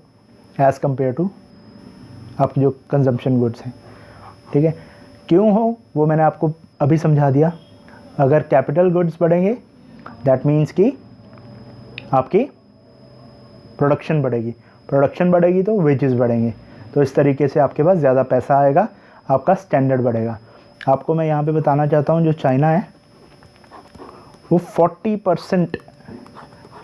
एज़ कम्पेयर टू आपकी जो कंजम्पशन गुड्स हैं, ठीक है। क्यों हो वो मैंने आपको अभी समझा दिया। अगर कैपिटल गुड्स बढ़ेंगे दैट मीन्स कि आपकी प्रोडक्शन बढ़ेगी, प्रोडक्शन बढ़ेगी तो वेजेस बढ़ेंगे, तो इस तरीके से आपके पास ज़्यादा पैसा आएगा, आपका स्टैंडर्ड बढ़ेगा। आपको मैं यहाँ पे बताना चाहता हूँ, जो चाइना है वो 40%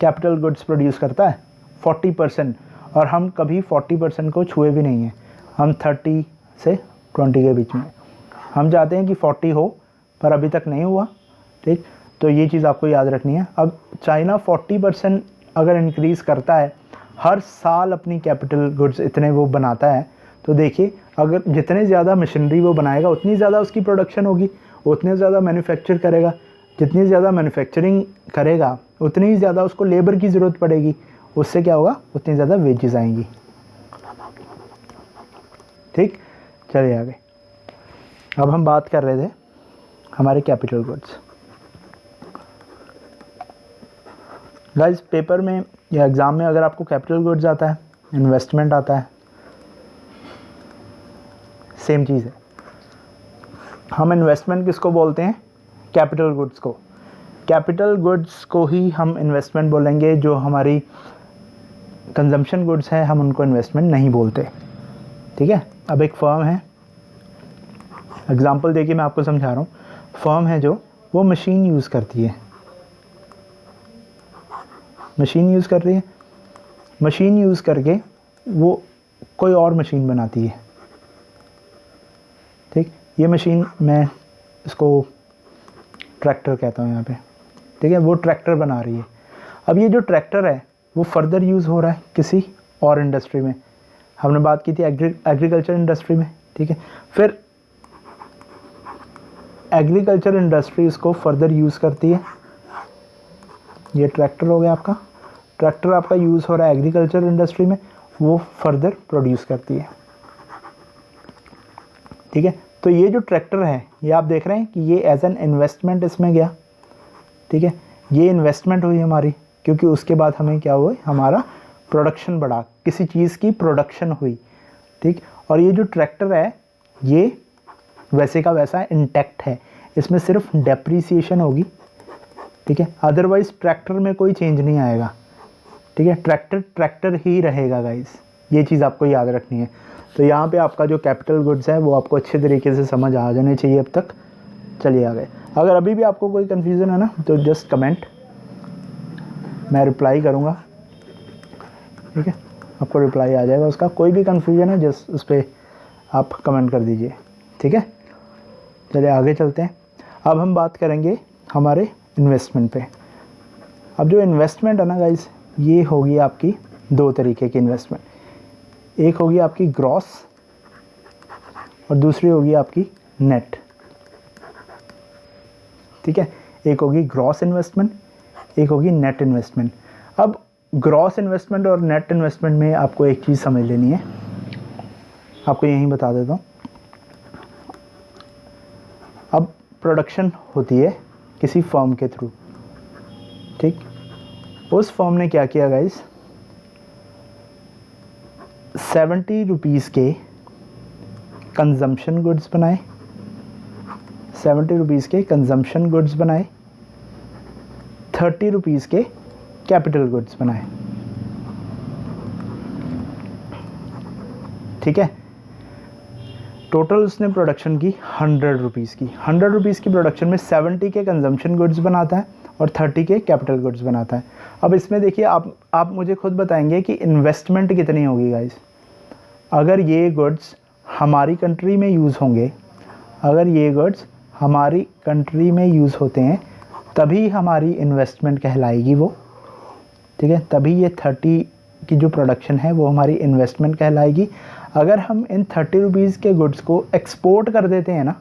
कैपिटल गुड्स प्रोड्यूस करता है, 40%, और हम कभी 40% को छुए भी नहीं हैं, हम 30 से 20 के बीच में। हम चाहते हैं कि 40 हो, पर अभी तक नहीं हुआ, ठीक। तो ये चीज़ आपको याद रखनी है। अब चाइना 40% अगर इंक्रीज़ करता है हर साल अपनी कैपिटल गुड्स इतने वो बनाता है, तो देखिए अगर जितने ज़्यादा मशीनरी वो बनाएगा उतनी ज़्यादा उसकी प्रोडक्शन होगी, उतने ज़्यादा मैन्युफैक्चर करेगा, जितनी ज़्यादा मैन्युफैक्चरिंग करेगा उतनी ही ज़्यादा उसको लेबर की ज़रूरत पड़ेगी, उससे क्या होगा? उतनी ज़्यादा वेजेस आएंगी, ठीक। चलिए आगे। अब हम बात कर रहे थे हमारे कैपिटल गुड्स। गाइस पेपर में या एग्ज़ाम में अगर आपको कैपिटल गुड्स आता है, इन्वेस्टमेंट आता है, सेम चीज़ है। हम इन्वेस्टमेंट किसको बोलते हैं? कैपिटल गुड्स को। कैपिटल गुड्स को ही हम इन्वेस्टमेंट बोलेंगे। जो हमारी कंजम्पशन गुड्स हैं हम उनको इन्वेस्टमेंट नहीं बोलते, ठीक है। अब एक फर्म है, एग्जांपल देखिए मैं आपको समझा रहा हूँ। फर्म है जो वो मशीन यूज़ करती है, मशीन यूज़ कर रही है, मशीन यूज़ करके वो कोई और मशीन बनाती है, ठीक। ये मशीन मैं इसको ट्रैक्टर कहता हूँ यहाँ पे, ठीक है। वो ट्रैक्टर बना रही है। अब ये जो ट्रैक्टर है वो फर्दर यूज़ हो रहा है किसी और इंडस्ट्री में। हमने बात की थी एग्रीकल्चर इंडस्ट्री में, ठीक है। फिर एग्रीकल्चर इंडस्ट्री इसको फर्दर यूज़ करती है। ये ट्रैक्टर हो गया आपका, ट्रैक्टर आपका यूज़ हो रहा है एग्रीकल्चर इंडस्ट्री में, वो फर्दर प्रोड्यूस करती है। ठीक है, तो ये जो ट्रैक्टर है ये आप देख रहे हैं कि ये एज एन इन्वेस्टमेंट इसमें गया। ठीक है, ये इन्वेस्टमेंट हुई हमारी, क्योंकि उसके बाद हमें क्या हुआ, हमारा प्रोडक्शन बढ़ा, किसी चीज़ की प्रोडक्शन हुई। ठीक, और ये जो ट्रैक्टर है ये वैसे का वैसा इंटैक्ट है, इसमें सिर्फ डेप्रीसिएशन होगी। ठीक है, अदरवाइज ट्रैक्टर में कोई चेंज नहीं आएगा। ठीक है, ट्रैक्टर ट्रैक्टर ही रहेगा गाइस, ये चीज़ आपको याद रखनी है। तो यहाँ पे आपका जो कैपिटल गुड्स है वो आपको अच्छे तरीके से समझ आ जाने चाहिए अब तक। चलिए आगे, अगर अभी भी आपको कोई कन्फ्यूज़न है ना तो जस्ट कमेंट, मैं रिप्लाई करूँगा। ठीक है, आपको रिप्लाई आ जाएगा उसका, कोई भी कन्फ्यूज़न है जस्ट उस पर आप कमेंट कर दीजिए। ठीक है, चलिए आगे चलते हैं। अब हम बात करेंगे हमारे इन्वेस्टमेंट पे। अब जो इन्वेस्टमेंट है ना गाइस, ये होगी आपकी दो तरीके की इन्वेस्टमेंट, एक होगी आपकी ग्रॉस और दूसरी होगी आपकी नेट। ठीक है, एक होगी ग्रॉस इन्वेस्टमेंट, एक होगी नेट इन्वेस्टमेंट। अब ग्रॉस इन्वेस्टमेंट और नेट इन्वेस्टमेंट में आपको एक चीज़ समझ लेनी है, आपको यहीं बता देता हूँ। अब प्रोडक्शन होती है किसी फर्म के थ्रू। ठीक, उस फर्म ने क्या किया गाइस, 70 रुपीज़ के कंजम्पशन गुड्स बनाए, 70 रुपीज़ के कंजम्पशन गुड्स बनाए, 30 रुपीज़ के कैपिटल गुड्स बनाए। ठीक है, टोटल उसने प्रोडक्शन की 100 रुपीज़ की। 100 रुपीज़ की प्रोडक्शन में 70 के कंजम्पशन गुड्स बनाता है और 30 के कैपिटल गुड्स बनाता है। अब इसमें देखिए, आप मुझे खुद बताएंगे कि इन्वेस्टमेंट कितनी होगी गाइस। अगर ये गुड्स हमारी कंट्री में यूज़ होंगे, अगर ये गुड्स हमारी कंट्री में यूज़ होते हैं तभी हमारी इन्वेस्टमेंट कहलाएगी वो। ठीक है, तभी ये 30 की जो प्रोडक्शन है वो हमारी इन्वेस्टमेंट कहलाएगी। अगर हम इन 30 रुपीज़ के गुड्स को एक्सपोर्ट कर देते हैं ना,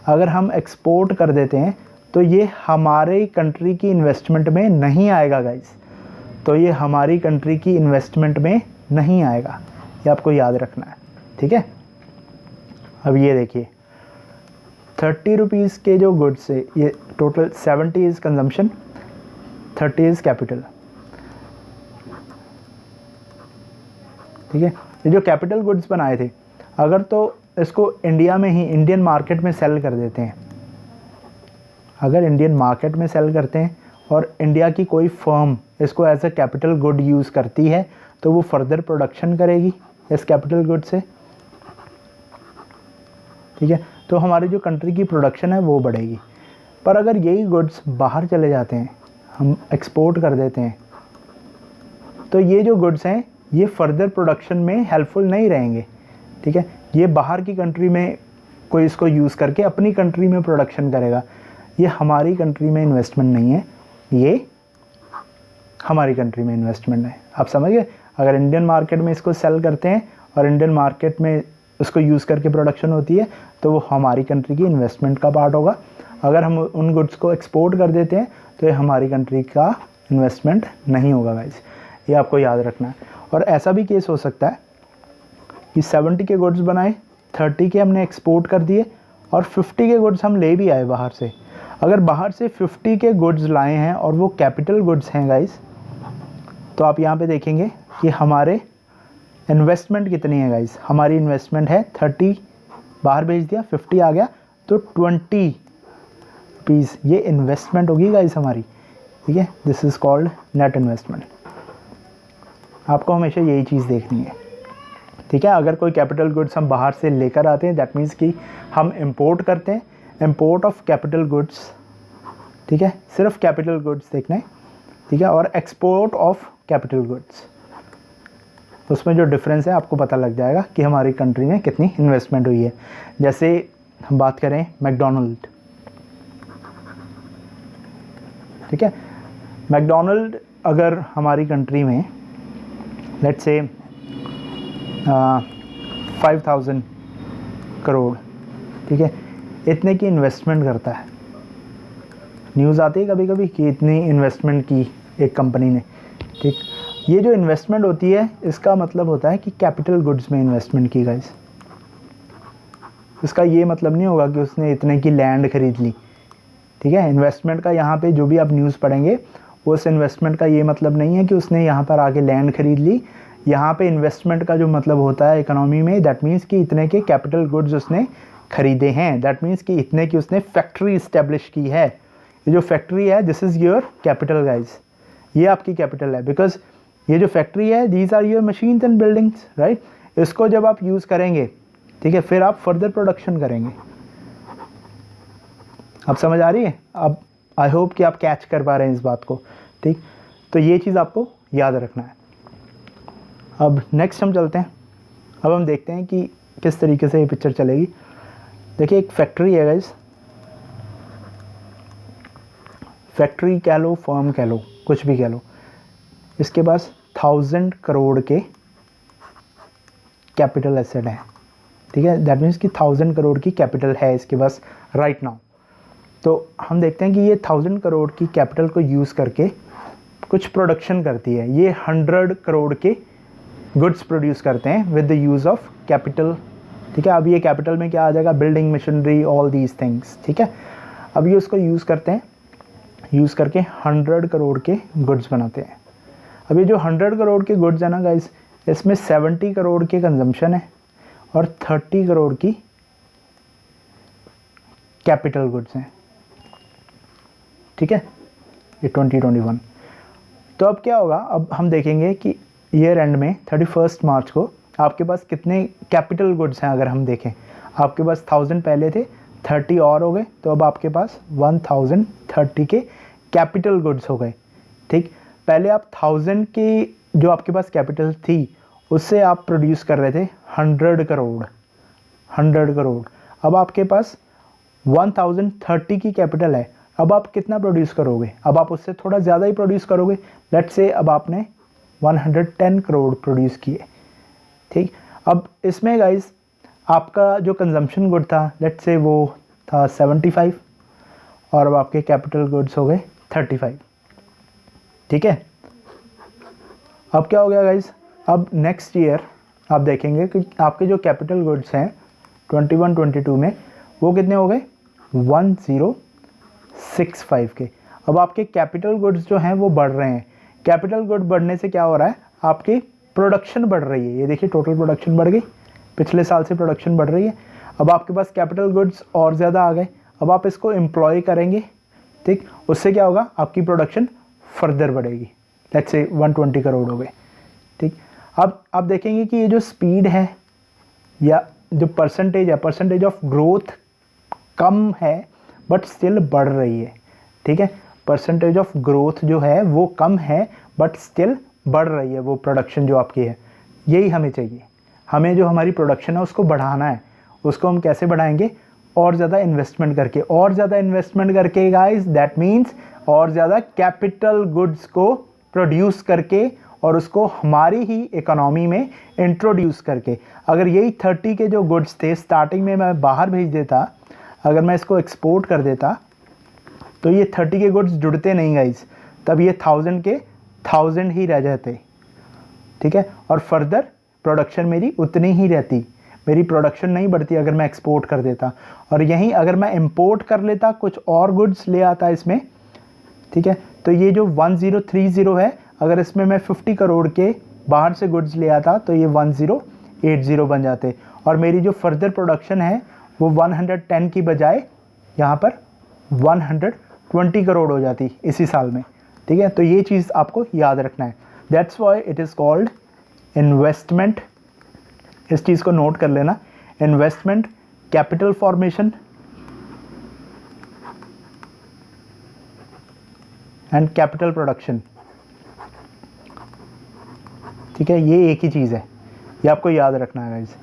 अगर हम एक्सपोर्ट कर देते हैं तो ये हमारे कंट्री की इन्वेस्टमेंट में नहीं आएगा गाइस, तो ये हमारी कंट्री की इन्वेस्टमेंट में नहीं आएगा, ये आपको याद रखना है। ठीक है, अब ये देखिए 30 रुपीज़ के जो गुड्स है, ये total 70 is consumption, 30 is capital. ठीक है, ये जो कैपिटल गुड्स बनाए थे, अगर तो इसको इंडिया में ही इंडियन मार्केट में सेल कर देते हैं, अगर इंडियन मार्केट में सेल करते हैं और इंडिया की कोई फर्म इसको as a capital good use करती है तो वो फर्दर प्रोडक्शन करेगी इस कैपिटल गुड से। ठीक है, तो हमारी जो कंट्री की प्रोडक्शन है वो बढ़ेगी। पर अगर यही गुड्स बाहर चले जाते हैं, हम एक्सपोर्ट कर देते हैं, तो ये जो गुड्स हैं ये फर्दर प्रोडक्शन में हेल्पफुल नहीं रहेंगे। ठीक है, ये बाहर की कंट्री में कोई इसको यूज़ करके अपनी कंट्री में प्रोडक्शन करेगा, ये हमारी कंट्री में इन्वेस्टमेंट नहीं है, ये हमारी कंट्री में इन्वेस्टमेंट है। आप समझ गए, अगर इंडियन मार्केट में इसको सेल करते हैं और इंडियन मार्केट में उसको यूज़ करके प्रोडक्शन होती है तो वो हमारी कंट्री की इन्वेस्टमेंट का पार्ट होगा। अगर हम उन गुड्स को एक्सपोर्ट कर देते हैं तो ये हमारी कंट्री का इन्वेस्टमेंट नहीं होगा गाइस, ये आपको याद रखना है। और ऐसा भी केस हो सकता है कि 70 के गुड्स बनाए, 30 के हमने एक्सपोर्ट कर दिए और 50 के गुड्स हम ले भी आए बाहर से। अगर बाहर से 50 के गुड्स लाए हैं और वो कैपिटल गुड्स हैं गाइस, तो आप यहाँ पे देखेंगे कि हमारे इन्वेस्टमेंट कितनी है गाइस। हमारी इन्वेस्टमेंट है 30, बाहर भेज दिया, 50 आ गया, तो 20 रुपीज़ ये इन्वेस्टमेंट होगी गाइस हमारी। ठीक है, this is called net investment. आपको हमेशा यही चीज़ देखनी है। ठीक है, अगर कोई कैपिटल गुड्स हम बाहर से लेकर आते हैं, दैट मीन्स कि हम इंपोर्ट करते हैं, इंपोर्ट ऑफ कैपिटल गुड्स। ठीक है, सिर्फ कैपिटल गुड्स देखना है। ठीक है, और एक्सपोर्ट ऑफ कैपिटल गुड्स, उसमें जो डिफरेंस है आपको पता लग जाएगा कि हमारी कंट्री में कितनी इन्वेस्टमेंट हुई है। जैसे हम बात करें मैकडोनल्ड। ठीक है, मैकडोनल्ड अगर हमारी कंट्री में लेट्स से 5000 करोड़, ठीक है, इतने की इन्वेस्टमेंट करता है। न्यूज़ आती है कभी कभी कि इतनी इन्वेस्टमेंट की एक कंपनी ने, ठीक। ये जो इन्वेस्टमेंट होती है इसका मतलब होता है कि कैपिटल गुड्स में इन्वेस्टमेंट की गाइस। इसका ये मतलब नहीं होगा कि उसने इतने की लैंड खरीद ली, ठीक है। इन्वेस्टमेंट का यहाँ पे जो भी आप न्यूज़ पढ़ेंगे उस इन्वेस्टमेंट का ये मतलब नहीं है कि उसने यहाँ पर आके लैंड खरीद ली। यहाँ पे इन्वेस्टमेंट का जो मतलब होता है इकोनॉमी में, दैट मीन्स कि इतने के कैपिटल गुड्स उसने खरीदे हैं, दैट मीन्स कि इतने की उसने फैक्ट्री इस्टेब्लिश की है। ये जो फैक्ट्री है this is your capital guys, ये आपकी कैपिटल है। बिकॉज ये जो फैक्ट्री है these are your machines and buildings, right. इसको जब आप यूज़ करेंगे, ठीक है, फिर आप फर्दर प्रोडक्शन करेंगे। अब समझ आ रही है? अब आई होप कि आप कैच कर पा रहे हैं इस बात को, ठीक। तो ये चीज़ आपको याद रखना है। अब नेक्स्ट हम चलते हैं। अब हम देखते हैं कि किस तरीके से ये पिक्चर चलेगी। देखिए एक फैक्ट्री है गाइस, फैक्ट्री कह लो, फर्म कह लो, कुछ भी कह लो। इसके पास 1000 करोड़ के कैपिटल एसेट है, ठीक है। दैट मीन्स कि 1000 करोड़ की कैपिटल है इसके पास राइट नाउ। तो हम देखते हैं कि ये 1000 करोड़ की कैपिटल को यूज़ करके कुछ प्रोडक्शन करती है। ये 100 करोड़ के गुड्स प्रोड्यूस करते हैं with the use of capital, ठीक है। अब ये कैपिटल में क्या आ जाएगा, building, machinery, all these things, ठीक है। अब ये उसको यूज़ करते हैं, यूज़ करके 100 करोड़ के गुड्स बनाते हैं। अब ये जो 100 करोड़ के गुड्स है ना गाइस, इसमें 70 करोड़ के कंजम्पशन है और 30 करोड़ की कैपिटल गुड्स हैं, ठीक है। ये 2021। तो अब क्या होगा, अब हम देखेंगे कि ईयर एंड में 31 मार्च को आपके पास कितने कैपिटल गुड्स हैं। अगर हम देखें, आपके पास 1000 पहले थे, 30 और हो गए, तो अब आपके पास 1030 के कैपिटल गुड्स हो गए, ठीक। पहले आप 1000 की जो आपके पास कैपिटल थी उससे आप प्रोड्यूस कर रहे थे 100 करोड़, 100 करोड़। अब आपके पास 1030 की कैपिटल है, अब आप कितना प्रोड्यूस करोगे, अब आप उससे थोड़ा ज़्यादा ही प्रोड्यूस करोगे। लेट्स से अब आपने 110 करोड़ प्रोड्यूस किए, ठीक। अब इसमें गाइस आपका जो कंजम्पशन गुड था, लेट्स से वो था 75 और अब आपके कैपिटल गुड्स हो गए 35, ठीक है। अब क्या हो गया गाइस, अब नेक्स्ट ईयर आप देखेंगे कि आपके जो कैपिटल गुड्स हैं 21-22 में वो कितने हो गए, 1065 के। अब आपके कैपिटल गुड्स जो हैं वो बढ़ रहे हैं। कैपिटल गुड बढ़ने से क्या हो रहा है, आपकी प्रोडक्शन बढ़ रही है। ये देखिए टोटल प्रोडक्शन बढ़ गई, पिछले साल से प्रोडक्शन बढ़ रही है। अब आपके पास कैपिटल गुड्स और ज़्यादा आ गए, अब आप इसको एम्प्लॉय करेंगे, ठीक। उससे क्या होगा, आपकी प्रोडक्शन फर्दर बढ़ेगी। लेट्स से 120 करोड़ हो गए, ठीक। अब आप देखेंगे कि ये जो स्पीड है या जो परसेंटेज है, परसेंटेज ऑफ ग्रोथ कम है बट स्टिल बढ़ रही है, ठीक है। परसेंटेज ऑफ ग्रोथ जो है वो कम है बट स्टिल बढ़ रही है वो प्रोडक्शन जो आपकी है। यही हमें चाहिए, हमें जो हमारी प्रोडक्शन है उसको बढ़ाना है। उसको हम कैसे बढ़ाएंगे, और ज़्यादा इन्वेस्टमेंट करके, और ज़्यादा इन्वेस्टमेंट करके गाइस, दैट मीन्स और ज़्यादा कैपिटल गुड्स को प्रोड्यूस करके और उसको हमारी ही इकोनॉमी में इंट्रोड्यूस करके। अगर यही 30 के जो गुड्स थे स्टार्टिंग में मैं बाहर भेज देता, अगर मैं इसको एक्सपोर्ट कर देता, तो ये 30 के गुड्स जुड़ते नहीं गाइस, तब ये 1000 के 1000 ही रह जाते, ठीक है। और फर्दर प्रोडक्शन मेरी उतनी ही रहती, मेरी प्रोडक्शन नहीं बढ़ती अगर मैं एक्सपोर्ट कर देता। और यहीं अगर मैं इंपोर्ट कर लेता, कुछ और गुड्स ले आता इसमें, ठीक है, तो ये जो 1030 है, अगर इसमें मैं 50 करोड़ के बाहर से गुड्स ले आता तो ये 1080 बन जाते और मेरी जो फर्दर प्रोडक्शन है वो 110 की बजाय यहाँ पर 120 करोड़ हो जाती इसी साल में, ठीक है। तो ये चीज़ आपको याद रखना है। That's why it is called investment. इस चीज़ को नोट कर लेना, investment, capital formation and capital production, ठीक है। ये एक ही चीज़ है, ये आपको याद रखना है गाइस।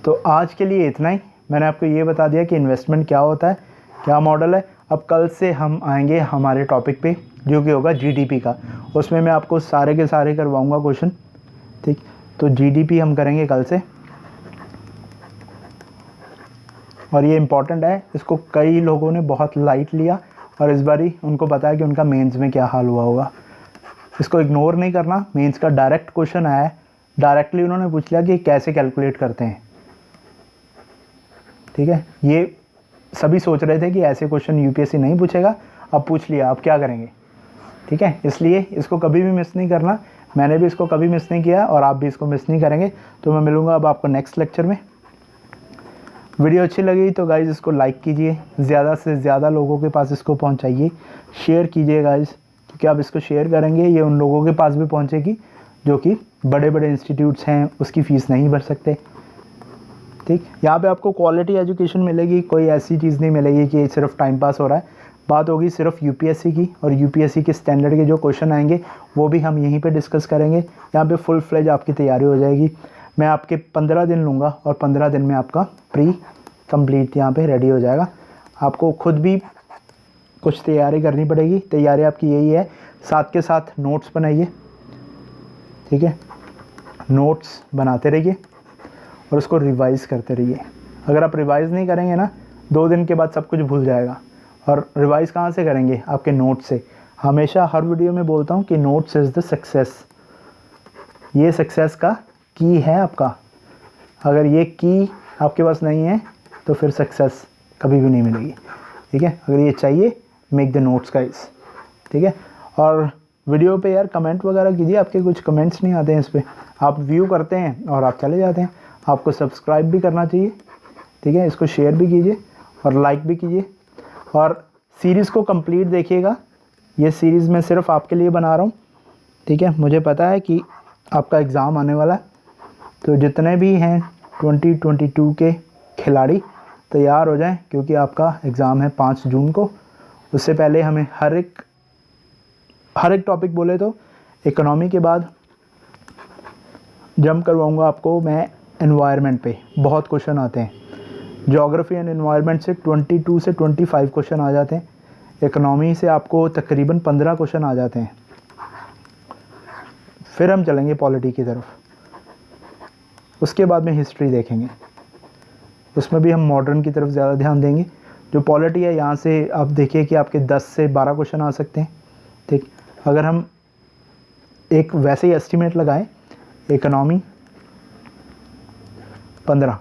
तो आज के लिए इतना ही। मैंने आपको ये बता दिया कि इन्वेस्टमेंट क्या होता है, क्या मॉडल है। अब कल से हम आएंगे हमारे टॉपिक पे जो कि होगा जीडीपी का। उसमें मैं आपको सारे के सारे करवाऊंगा क्वेश्चन, ठीक। तो जीडीपी हम करेंगे कल से। और ये इम्पॉर्टेंट है, इसको कई लोगों ने बहुत लाइट लिया और इस बारी उनको पता है कि उनका मेंस में क्या हाल हुआ होगा। इसको इग्नोर नहीं करना। मेंस का डायरेक्ट क्वेश्चन आया है, डायरेक्टली उन्होंने पूछ लिया कि कैसे कैलकुलेट करते हैं। ठीक है, ये सभी सोच रहे थे कि ऐसे क्वेश्चन यूपीएससी नहीं पूछेगा, अब पूछ लिया, अब क्या करेंगे। ठीक है, इसलिए इसको कभी भी मिस नहीं करना। मैंने भी इसको कभी मिस नहीं किया और आप भी इसको मिस नहीं करेंगे। तो मैं मिलूँगा अब आपको नेक्स्ट लेक्चर में। वीडियो अच्छी लगी तो गाइज़ इसको लाइक कीजिए, ज़्यादा से ज़्यादा लोगों के पास इसको पहुंचाइए, शेयर कीजिए गाइज़, क्योंकि आप इसको शेयर करेंगे ये उन लोगों के पास भी पहुंचेगी जो कि बड़े बड़े इंस्टीट्यूट्स हैं, उसकी फ़ीस नहीं भर सकते। ठीक, यहाँ पे आपको क्वालिटी एजुकेशन मिलेगी, कोई ऐसी चीज़ नहीं मिलेगी कि सिर्फ टाइम पास हो रहा है। बात होगी सिर्फ यूपीएससी की, और यूपीएससी के स्टैंडर्ड के जो क्वेश्चन आएंगे वो भी हम यहीं पे डिस्कस करेंगे। यहाँ पे फुल फ्लेज आपकी तैयारी हो जाएगी। मैं आपके 15 दिन लूँगा और 15 दिन में आपका प्री कंप्लीट यहाँ पे रेडी हो जाएगा। आपको खुद भी कुछ तैयारी करनी पड़ेगी। तैयारी आपकी यही है, साथ के साथ नोट्स बनाइए। ठीक है, नोट्स बनाते रहिए और उसको रिवाइज़ करते रहिए। अगर आप रिवाइज़ नहीं करेंगे ना, 2 दिन के बाद सब कुछ भूल जाएगा। और रिवाइज़ कहाँ से करेंगे? आपके नोट्स से। हमेशा हर वीडियो में बोलता हूँ कि नोट्स इज़ द सक्सेस। ये सक्सेस का की है आपका। अगर ये की आपके पास नहीं है तो फिर सक्सेस कभी भी नहीं मिलेगी। ठीक है, अगर ये चाहिए, मेक द नोट्स गाइस। ठीक है, और वीडियो पे यार कमेंट वगैरह कीजिए। आपके कुछ कमेंट्स नहीं आते हैं इस पर, आप व्यू करते हैं और आप चले जाते हैं। आपको सब्सक्राइब भी करना चाहिए। ठीक है, इसको शेयर भी कीजिए और लाइक भी कीजिए। और सीरीज़ को कंप्लीट देखिएगा। ये सीरीज़ मैं सिर्फ आपके लिए बना रहा हूँ। ठीक है, मुझे पता है कि आपका एग्ज़ाम आने वाला है, तो जितने भी हैं 2022 के खिलाड़ी तैयार हो जाएं, क्योंकि आपका एग्ज़ाम है 5 जून को। उससे पहले हमें हर एक टॉपिक बोले तो इकोनॉमी के बाद जंप करवाऊँगा आपको मैं एनवायरनमेंट पे। बहुत क्वेश्चन आते हैं ज्योग्राफी एंड एनवायरनमेंट से 22 से 25 क्वेश्चन आ जाते हैं। इकोनॉमी से आपको तकरीबन 15 क्वेश्चन आ जाते हैं। फिर हम चलेंगे पॉलिटी की तरफ, उसके बाद में हिस्ट्री देखेंगे। उसमें भी हम मॉडर्न की तरफ ज़्यादा ध्यान देंगे। जो पॉलिटी है, यहाँ से आप देखिए कि आपके 10 से 12 क्वेश्चन आ सकते हैं। ठीक, अगर हम एक वैसे ही एस्टिमेट लगाएं, इकोनॉमी 15,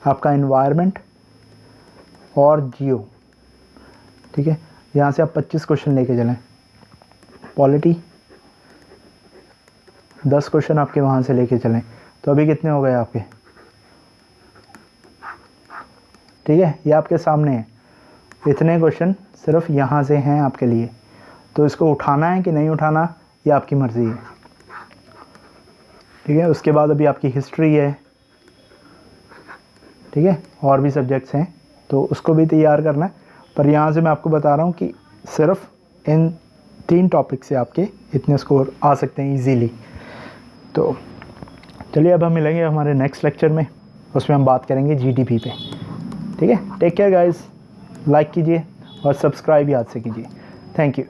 आपका एनवायरनमेंट और जियो। ठीक है, यहाँ से आप 25 क्वेश्चन लेके चलें। पॉलिटी 10 क्वेश्चन आपके वहाँ से लेके चलें, तो अभी कितने हो गए आपके? ठीक है, ये आपके सामने है। इतने क्वेश्चन सिर्फ यहाँ से हैं आपके लिए, तो इसको उठाना है कि नहीं उठाना ये आपकी मर्ज़ी है। ठीक है, उसके बाद अभी आपकी हिस्ट्री है। ठीक है, और भी सब्जेक्ट्स हैं तो उसको भी तैयार करना है। पर यहाँ से मैं आपको बता रहा हूँ कि सिर्फ इन 3 टॉपिक से आपके इतने स्कोर आ सकते हैं इजीली। तो चलिए अब हम मिलेंगे हमारे नेक्स्ट लेक्चर में, उसमें हम बात करेंगे जीडीपी पे। ठीक है, टेक केयर गाइस, लाइक कीजिए और सब्सक्राइब याद से कीजिए। Thank you.